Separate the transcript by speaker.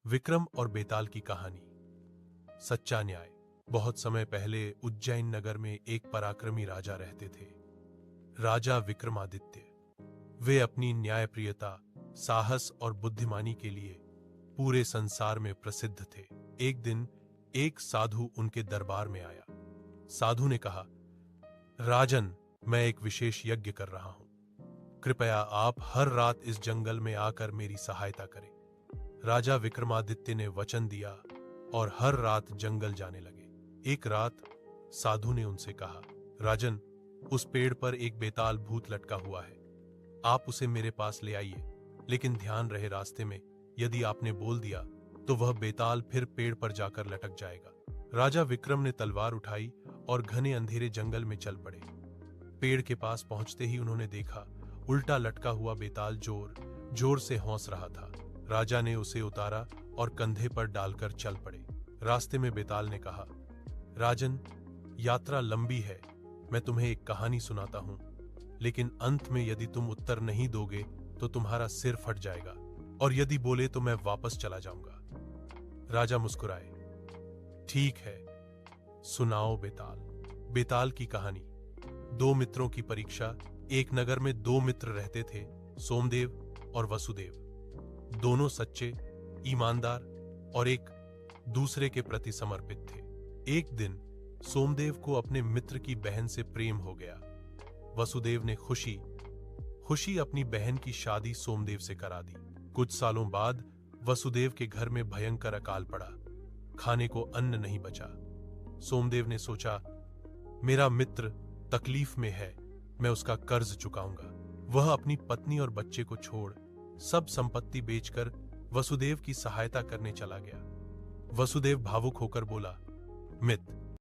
Speaker 1: विक्रम और बेताल की कहानी। सच्चा न्याय। बहुत समय पहले उज्जैन नगर में एक पराक्रमी राजा रहते थे, राजा विक्रमादित्य। वे अपनी न्यायप्रियता, साहस और बुद्धिमानी के लिए पूरे संसार में प्रसिद्ध थे। एक दिन एक साधु उनके दरबार में आया। साधु ने कहा, राजन, मैं एक विशेष यज्ञ कर रहा हूं। कृपया आप हर रात इस जंगल में आकर मेरी सहायता करें। राजा विक्रमादित्य ने वचन दिया और हर रात जंगल जाने लगे। एक रात साधु ने उनसे कहा, राजन, उस पेड़ पर एक बेताल भूत लटका हुआ है। आप उसे मेरे पास ले आइए, लेकिन ध्यान रहे रास्ते में यदि आपने बोल दिया तो वह बेताल फिर पेड़ पर जाकर लटक जाएगा। राजा विक्रम ने तलवार उठाई और घने अंधेरे जंगल में चल पड़े। पेड़ के पास पहुंचते ही उन्होंने देखा, उल्टा लटका हुआ बेताल जोर जोर से हौंस रहा था। राजा ने उसे उतारा और कंधे पर डालकर चल पड़े। रास्ते में बेताल ने कहा, राजन, यात्रा लंबी है, मैं तुम्हें एक कहानी सुनाता हूं, लेकिन अंत में यदि तुम उत्तर नहीं दोगे तो तुम्हारा सिर फट जाएगा, और यदि बोले तो मैं वापस चला जाऊंगा। राजा मुस्कुराए। ठीक है, सुनाओ बेताल। बेताल की कहानी। दो मित्रों की परीक्षा। एक नगर में दो मित्र रहते थे, सोमदेव और वसुदेव। दोनों सच्चे, ईमानदार और एक दूसरे के प्रति समर्पित थे। एक दिन सोमदेव को अपने मित्र की बहन से प्रेम हो गया। वसुदेव ने खुशी खुशी अपनी बहन की शादी सोमदेव से करा दी। कुछ सालों बाद वसुदेव के घर में भयंकर अकाल पड़ा। खाने को अन्न नहीं बचा। सोमदेव ने सोचा, मेरा मित्र तकलीफ में है, मैं उसका कर्ज चुकाऊंगा। वह अपनी पत्नी और बच्चे को छोड़ सब संपत्ति बेचकर वसुदेव की सहायता करने चला गया। वसुदेव भावुक होकर बोला, मित्र,